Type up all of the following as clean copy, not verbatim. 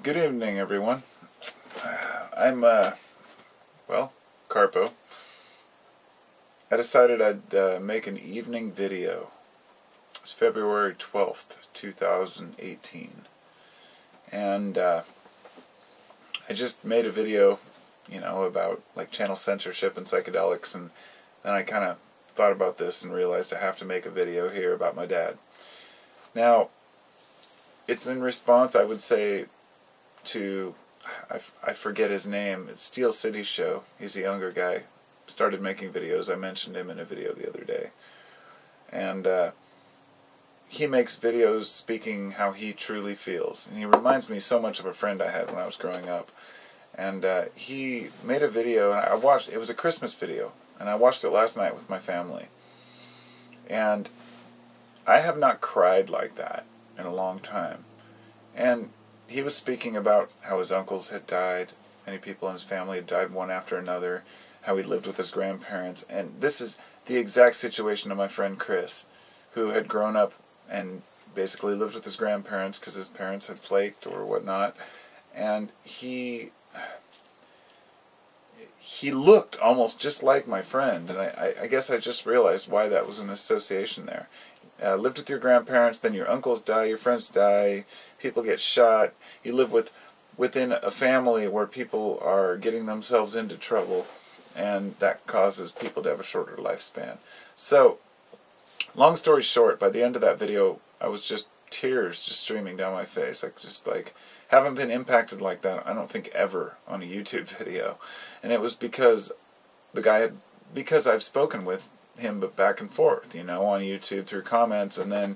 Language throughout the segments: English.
Good evening, everyone. I'm, well, Carpo. I decided I'd make an evening video. It's February 12th, 2018. And I just made a video, about like channel censorship and psychedelics, and then I kind of thought about this and realized I have to make a video here about my dad. Now, it's in response, I would say, to, I forget his name, it's Steel City Show. He's a younger guy, started making videos. I mentioned him in a video the other day. And he makes videos speaking how he truly feels. And he reminds me so much of a friend I had when I was growing up. And he made a video, and I watched, it was a Christmas video, and I watched it last night with my family. And I have not cried like that in a long time. And he was speaking about how his uncles had died, many people in his family had died one after another, how he lived with his grandparents, and this is the exact situation of my friend Chris, who had grown up and basically lived with his grandparents because his parents had flaked or whatnot, and he looked almost just like my friend, and I guess I just realized why that was an association there. Lived with your grandparents, then your uncles die, your friends die, people get shot, you live within a family where people are getting themselves into trouble, and that causes people to have a shorter lifespan. So, long story short, by the end of that video, I was just tears just streaming down my face. Haven't been impacted like that, I don't think, ever on a YouTube video. And it was because because I've spoken with him but back and forth, on YouTube through comments, and then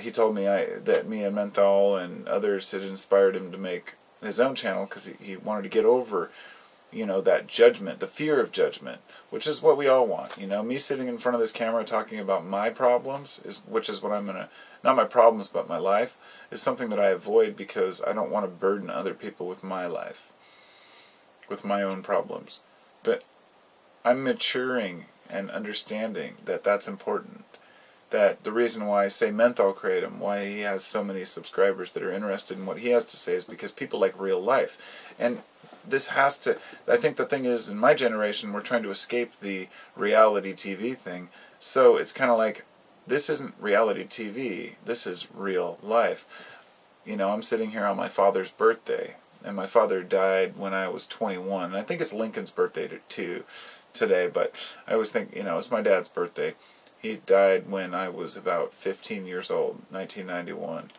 he told me that me and Menthol and others had inspired him to make his own channel because he wanted to get over, that judgment, the fear of judgment, which is what we all want. Me sitting in front of this camera talking about my problems, which is what I'm gonna, not my problems but my life, is something that I avoid because I don't want to burden other people with my life, with my own problems. But I'm maturing and understanding that that's important. That the reason why I say Menthol created him, why he has so many subscribers that are interested in what he has to say, is because people like real life. And this has to, I think the thing is, in my generation, we're trying to escape the reality TV thing. So it's kind of like, this isn't reality TV, this is real life. I'm sitting here on my father's birthday, and my father died when I was 21. And I think it's Lincoln's birthday too today, but I always think, it's my dad's birthday. He died when I was about 15 years old, 1991.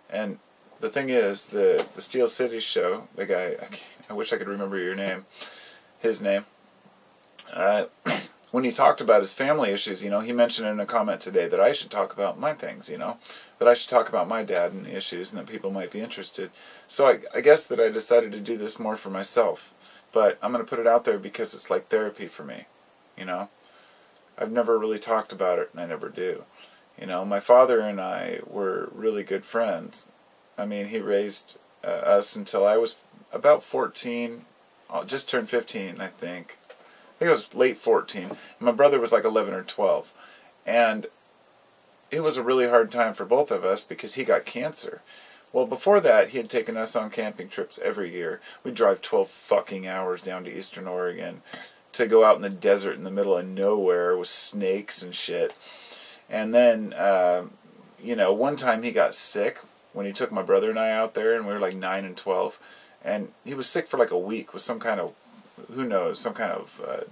And the thing is, the Steel City Show, the guy, I wish I could remember his name, when he talked about his family issues, he mentioned in a comment today that I should talk about my things, that I should talk about my dad and the issues, and that people might be interested. So I guess that I decided to do this more for myself. But I'm going to put it out there because it's like therapy for me, I've never really talked about it, and I never do. My father and I were really good friends. I mean, he raised us until I was about 14, just turned 15, I think. I think it was late 14. My brother was like 11 or 12. And it was a really hard time for both of us because he got cancer. Well, before that, he had taken us on camping trips every year. We'd drive 12 fucking hours down to eastern Oregon to go out in the desert in the middle of nowhere with snakes and shit. And then, one time he got sick when he took my brother and I out there, and we were like 9 and 12. And he was sick for like a week with some kind of, who knows, some kind of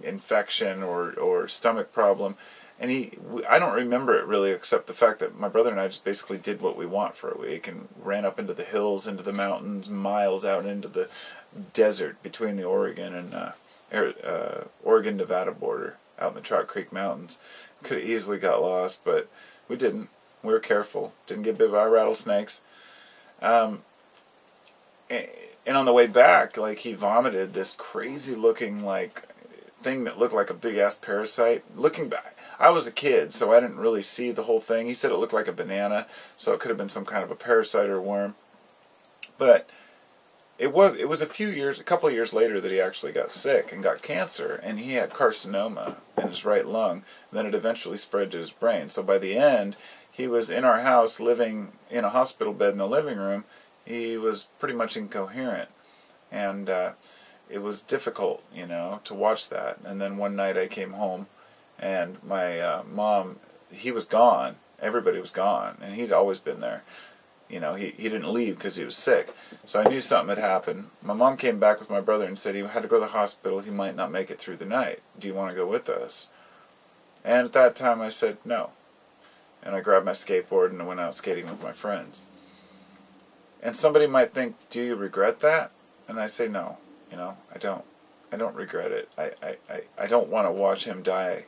infection or stomach problem. And I don't remember it really, except the fact that my brother and I just basically did what we want for a week and ran up into the hills, into the mountains, miles out into the desert between the Oregon and Oregon-Nevada border, out in the Trout Creek Mountains. Could have easily got lost, but we didn't. We were careful. Didn't get bit by rattlesnakes. And on the way back, he vomited this crazy-looking, thing that looked like a big-ass parasite. Looking back, I was a kid, so I didn't really see the whole thing. He said it looked like a banana, so it could have been some kind of a parasite or worm. But it was a couple of years later that he actually got sick and got cancer, and he had carcinoma in his right lung, and then it eventually spread to his brain. So by the end, he was in our house living in a hospital bed in the living room, he was pretty much incoherent, and it was difficult, you know, to watch that. And then one night I came home, and my mom, he was gone. Everybody was gone, and he'd always been there. You know, he didn't leave because he was sick. So I knew something had happened. My mom came back with my brother and said he had to go to the hospital. He might not make it through the night. Do you want to go with us? And at that time I said no. And I grabbed my skateboard and I went out skating with my friends. And somebody might think, do you regret that? And I say no. You know, I don't. I don't regret it. I don't want to watch him die.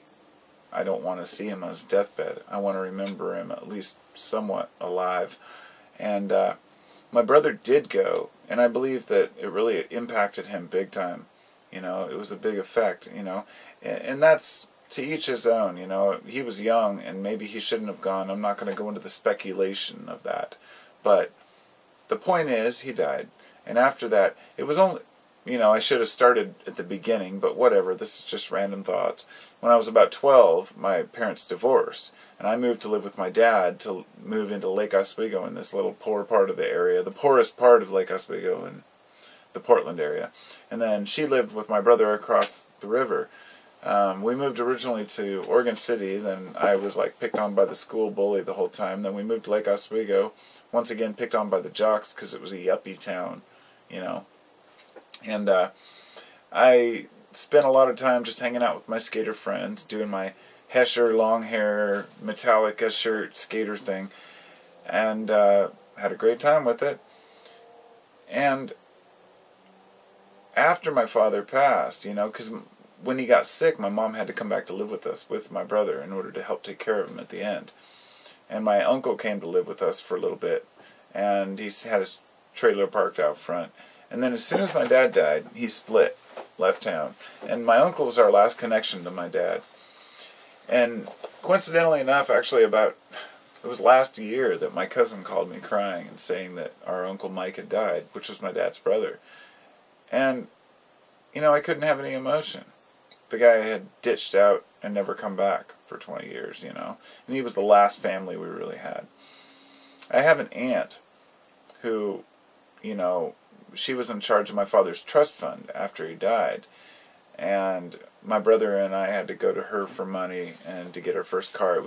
I don't want to see him on his deathbed. I want to remember him at least somewhat alive. And my brother did go, and I believe that it really impacted him big time. You know, it was a big effect, you know. And that's to each his own, you know. He was young, and maybe he shouldn't have gone. I'm not going to go into the speculation of that. But the point is, he died. And after that, it was only, you know, I should have started at the beginning, but whatever, this is just random thoughts. When I was about 12, my parents divorced, and I moved to live with my dad to move into Lake Oswego in this little poor part of the area, the poorest part of Lake Oswego in the Portland area. And then she lived with my brother across the river. We moved originally to Oregon City, then I was like picked on by the school bully the whole time. Then we moved to Lake Oswego, once again picked on by the jocks because it was a yuppie town, you know. And I spent a lot of time just hanging out with my skater friends, doing my Hesher long hair Metallica shirt skater thing, and had a great time with it. And after my father passed, you know, because when he got sick, my mom had to come back to live with us with my brother in order to help take care of him at the end. And my uncle came to live with us for a little bit, and he had his trailer parked out front. And then as soon as my dad died, he split, left town. And my uncle was our last connection to my dad. And coincidentally enough, actually it was last year that my cousin called me crying and saying that our Uncle Mike had died, which was my dad's brother. And, you know, I couldn't have any emotion. The guy had ditched out and never come back for 20 years, you know. And he was the last family we really had. I have an aunt who, you know, she was in charge of my father's trust fund after he died. And my brother and I had to go to her for money and to get our first car. It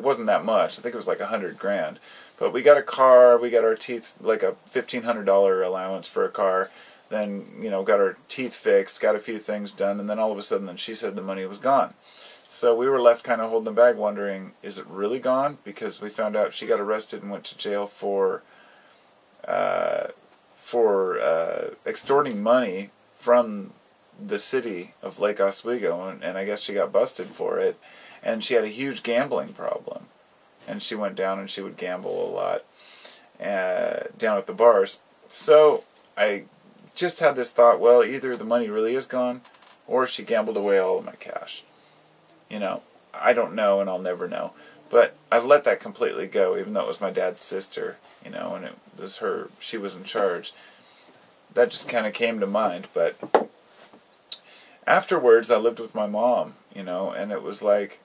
wasn't that much. I think it was like $100,000. But we got a car, we got our teeth, like a $1,500 allowance for a car. Then, you know, got our teeth fixed, got a few things done, and then all of a sudden then she said the money was gone. So we were left kind of holding the bag wondering, is it really gone? Because we found out she got arrested and went to jail for extorting money from the city of Lake Oswego, and I guess she got busted for it, and she had a huge gambling problem, and she went down and she would gamble a lot down at the bars. So I just had this thought, well, either the money really is gone, or she gambled away all of my cash. You know, I don't know, and I'll never know. But I've let that completely go, even though it was my dad's sister, you know, and it was her, she was in charge. That just kind of came to mind. But afterwards, I lived with my mom, you know, and it was like,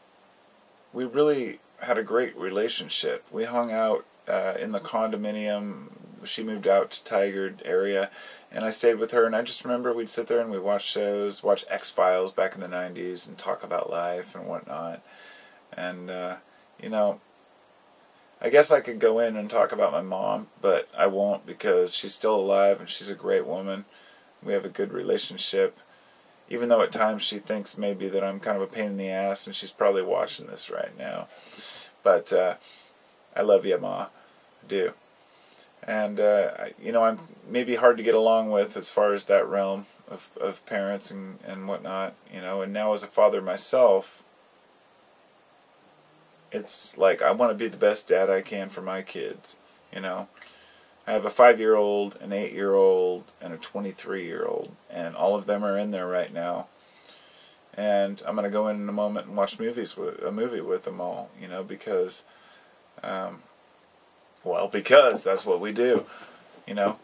we really had a great relationship. We hung out in the condominium. She moved out to Tigard area, and I stayed with her, and I just remember we'd sit there and we'd watch shows, watch X-Files back in the 90s, and talk about life and whatnot. And, you know, I guess I could go in and talk about my mom, but I won't because she's still alive and she's a great woman. We have a good relationship, even though at times she thinks maybe that I'm kind of a pain in the ass, and she's probably watching this right now. But I love you, Ma. I do. And, you know, I'm maybe hard to get along with as far as that realm of parents and whatnot, you know. And now as a father myself, it's like I want to be the best dad I can for my kids, you know. I have a 5-year-old, an 8-year-old, and a 23-year-old, and all of them are in there right now. And I'm going to go in a moment and watch a movie with them all, you know, because... well, because that's what we do, you know,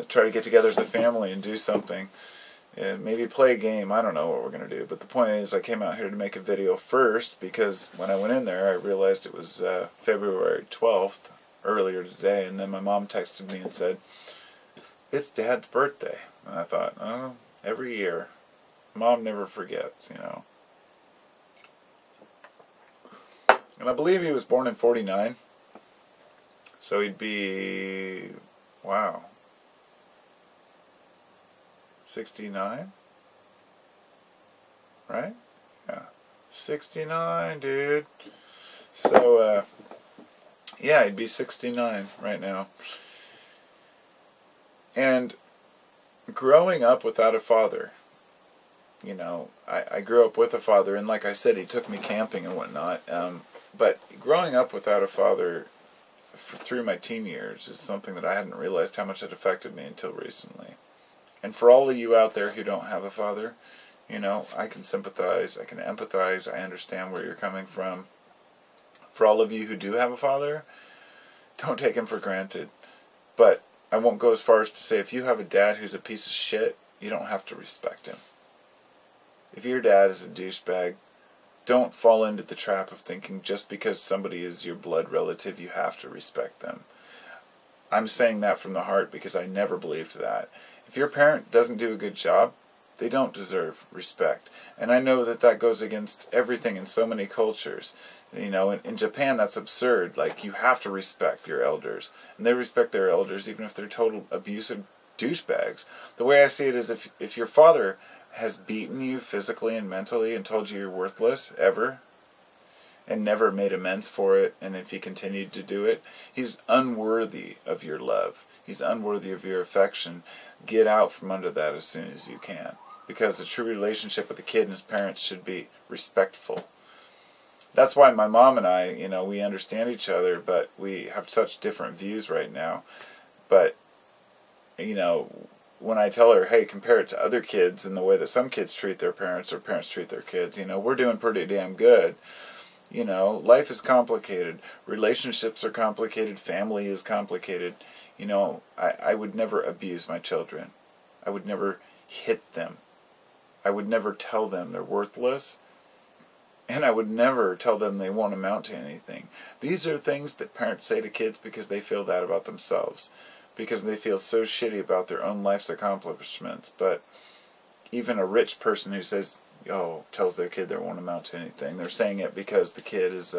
try to get together as a family and do something, maybe play a game. I don't know what we're going to do, but the point is I came out here to make a video first because when I went in there I realized it was February 12th, earlier today, and then my mom texted me and said, "It's Dad's birthday." And I thought, oh, every year. Mom never forgets, you know. And I believe he was born in 49. So he'd be, wow, 69? Right? Yeah. 69, dude. So, yeah, he'd be 69 right now. And growing up without a father, you know, I grew up with a father, and like I said, he took me camping and whatnot. But growing up without a father through my teen years is something that I hadn't realized how much it affected me until recently. And for all of you out there who don't have a father, you know, I can sympathize, I can empathize, I understand where you're coming from. For all of you who do have a father, don't take him for granted. But I won't go as far as to say if you have a dad who's a piece of shit, you don't have to respect him. If your dad is a douchebag, don't fall into the trap of thinking just because somebody is your blood relative, you have to respect them. I'm saying that from the heart because I never believed that. If your parent doesn't do a good job, they don't deserve respect. And I know that that goes against everything in so many cultures. You know, in Japan, that's absurd. Like, you have to respect your elders. And they respect their elders even if they're total abusive douchebags. The way I see it is if your father has beaten you physically and mentally and told you you're worthless ever and never made amends for it, and if he continued to do it, he's unworthy of your love. He's unworthy of your affection. Get out from under that as soon as you can. Because a true relationship with a kid and his parents should be respectful. That's why my mom and I, you know, we understand each other, but we have such different views right now. But, you know, when I tell her, hey, compare it to other kids and the way that some kids treat their parents or parents treat their kids, you know, we're doing pretty damn good. You know, life is complicated. Relationships are complicated. Family is complicated. You know, I would never abuse my children. I would never hit them. I would never tell them they're worthless. And I would never tell them they won't amount to anything. These are things that parents say to kids because they feel that about themselves. Because they feel so shitty about their own life's accomplishments. But even a rich person who says, tells their kid they won't amount to anything, they're saying it because the kid is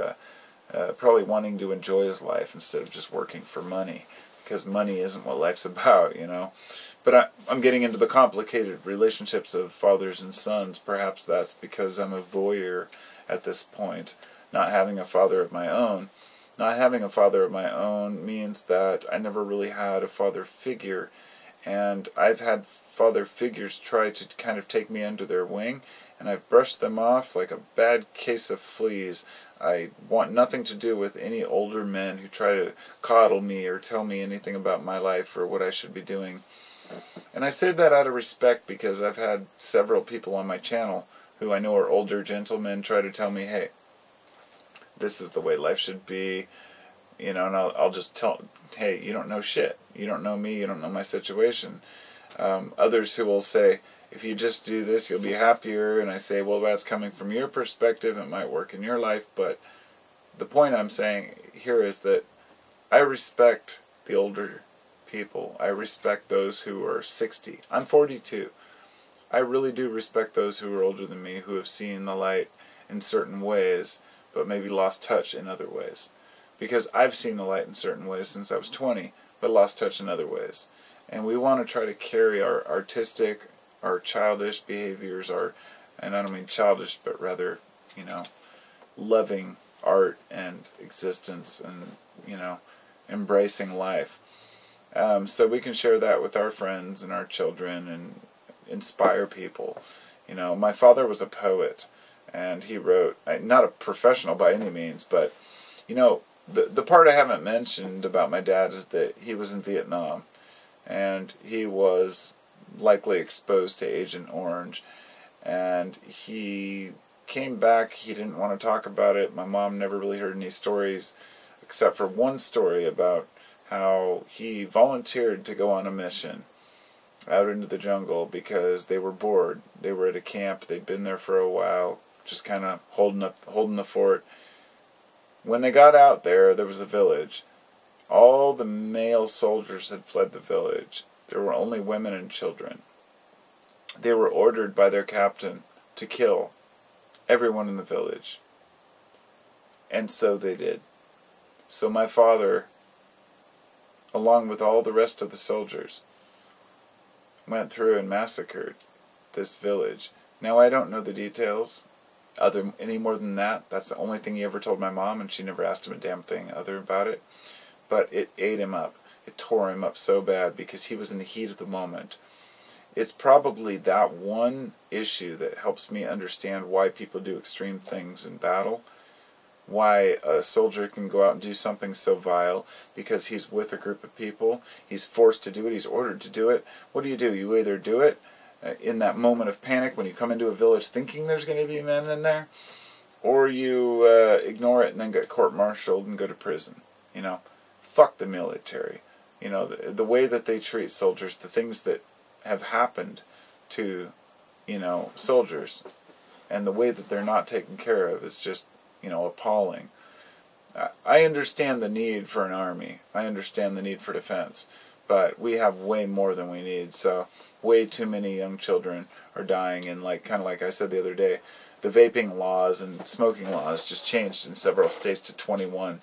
probably wanting to enjoy his life instead of just working for money. Because money isn't what life's about, you know. But I'm getting into the complicated relationships of fathers and sons. Perhaps that's because I'm a voyeur at this point, not having a father of my own. Not having a father of my own means that I never really had a father figure, and I've had father figures try to kind of take me under their wing, and I've brushed them off like a bad case of fleas. I want nothing to do with any older men who try to coddle me or tell me anything about my life or what I should be doing. And I say that out of respect because I've had several people on my channel who I know are older gentlemen try to tell me, hey, this is the way life should be, you know, and I'll just tell, hey, you don't know shit. You don't know me, you don't know my situation. Others who will say, if you just do this, you'll be happier, and I say, well, that's coming from your perspective, it might work in your life, but the point I'm saying here is that I respect the older people. I respect those who are 60. I'm 42. I really do respect those who are older than me, who have seen the light in certain ways, but maybe lost touch in other ways. Because I've seen the light in certain ways since I was 20, but lost touch in other ways. And we want to try to carry our artistic, our childish behaviors, and I don't mean childish, but rather, you know, loving art and existence and, you know, embracing life. So we can share that with our friends and our children and inspire people. You know, my father was a poet, and he wrote, not a professional by any means, but, you know, the part I haven't mentioned about my dad is that he was in Vietnam, and he was likely exposed to Agent Orange, and he came back. He didn't want to talk about it. My mom never really heard any stories, except for one story about how he volunteered to go on a mission out into the jungle because they were bored. They were at a camp. They'd been there for a while, just kind of holding the fort. When they got out there, there was a village, All the male soldiers had fled the village. There were only women and children. They were ordered by their captain to kill everyone in the village. And so they did. So my father, along with all the rest of the soldiers, went through and massacred this village. Now I don't know the details any more than that. That's the only thing he ever told my mom, and she never asked him a damn thing other about it. But it ate him up. It tore him up so bad because he was in the heat of the moment. It's probably that one issue that helps me understand why people do extreme things in battle. Why a soldier can go out and do something so vile, because he's with a group of people. He's forced to do it. He's ordered to do it. What do? You either do it in that moment of panic when you come into a village thinking there's going to be men in there, or you ignore it and then get court-martialed and go to prison. You know, fuck the military. You know, the way that they treat soldiers, the things that have happened to, you know, soldiers, and the way that they're not taken care of is just, you know, appalling. I understand the need for an army. I understand the need for defense. But we have way more than we need. So way too many young children are dying. And kind of like I said the other day, the vaping laws and smoking laws just changed in several states to 21.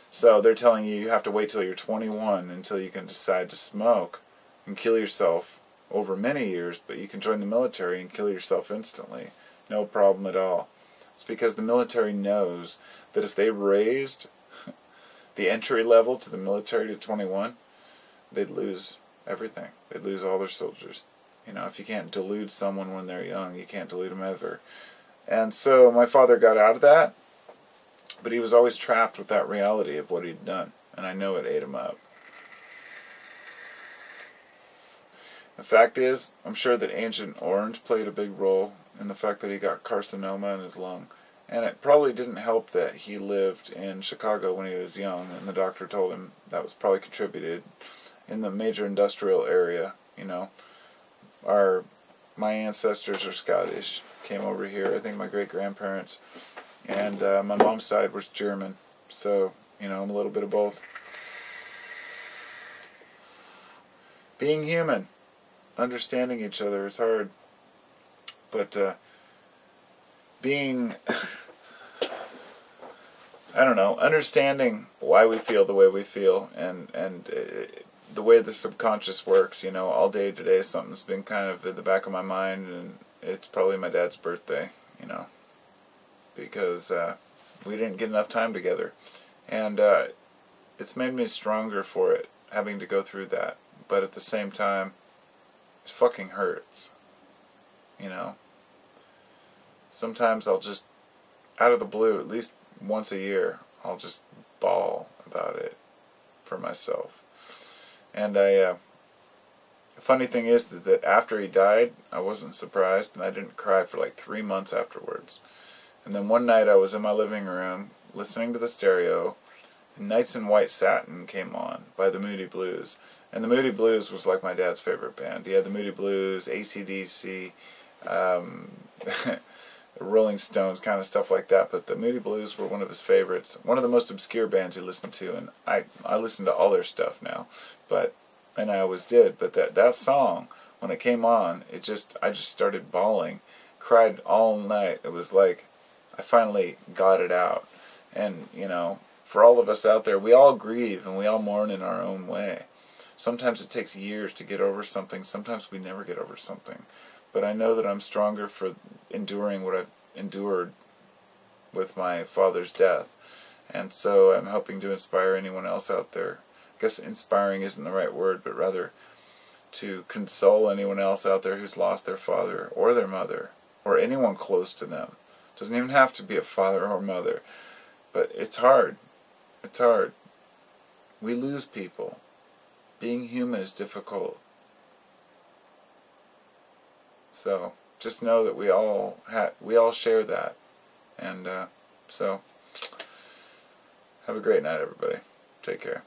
So they're telling you have to wait till you're 21 until you can decide to smoke and kill yourself over many years. But you can join the military and kill yourself instantly. No problem at all. It's because the military knows that if they raised the entry level to the military to 21, they'd lose everything. They'd lose all their soldiers. You know, if you can't delude someone when they're young, you can't delude them ever. And so my father got out of that, but he was always trapped with that reality of what he'd done, and I know it ate him up. The fact is, I'm sure that Agent Orange played a big role in the fact that he got carcinoma in his lung. And it probably didn't help that he lived in Chicago when he was young, and the doctor told him that was probably contributed. In the major industrial area, you know, my ancestors are Scottish, came over here. I think my great-grandparents, and my mom's side was German. So, you know, I'm a little bit of both. Being human, understanding each other, it's hard. But being, I don't know, understanding why we feel the way we feel, and the way the subconscious works, you know, all day today something's been kind of in the back of my mind, and it's probably my dad's birthday, you know, because we didn't get enough time together, and it's made me stronger for it, having to go through that, but at the same time, it fucking hurts, you know. Sometimes I'll just, out of the blue, at least once a year, I'll just bawl about it for myself. And the funny thing is that after he died, I wasn't surprised, and I didn't cry for like 3 months afterwards. And then one night I was in my living room, listening to the stereo, and Nights in White Satin came on by the Moody Blues. And the Moody Blues was like my dad's favorite band. He had the Moody Blues, AC/DC, Rolling Stones, kind of stuff like that, but the Moody Blues were one of his favorites, one of the most obscure bands he listened to, and I listen to all their stuff now, and I always did, but that song, when it came on, I just started bawling, cried all night. It was like I finally got it out. And, you know, for all of us out there, we all grieve and we all mourn in our own way. Sometimes it takes years to get over something, sometimes we never get over something. But I know that I'm stronger for enduring what I've endured with my father's death. And so I'm hoping to inspire anyone else out there. I guess inspiring isn't the right word, but rather to console anyone else out there who's lost their father or their mother or anyone close to them. It doesn't even have to be a father or mother. But it's hard. It's hard. We lose people. Being human is difficult. So just know that we all share that, and so have a great night, everybody. Take care.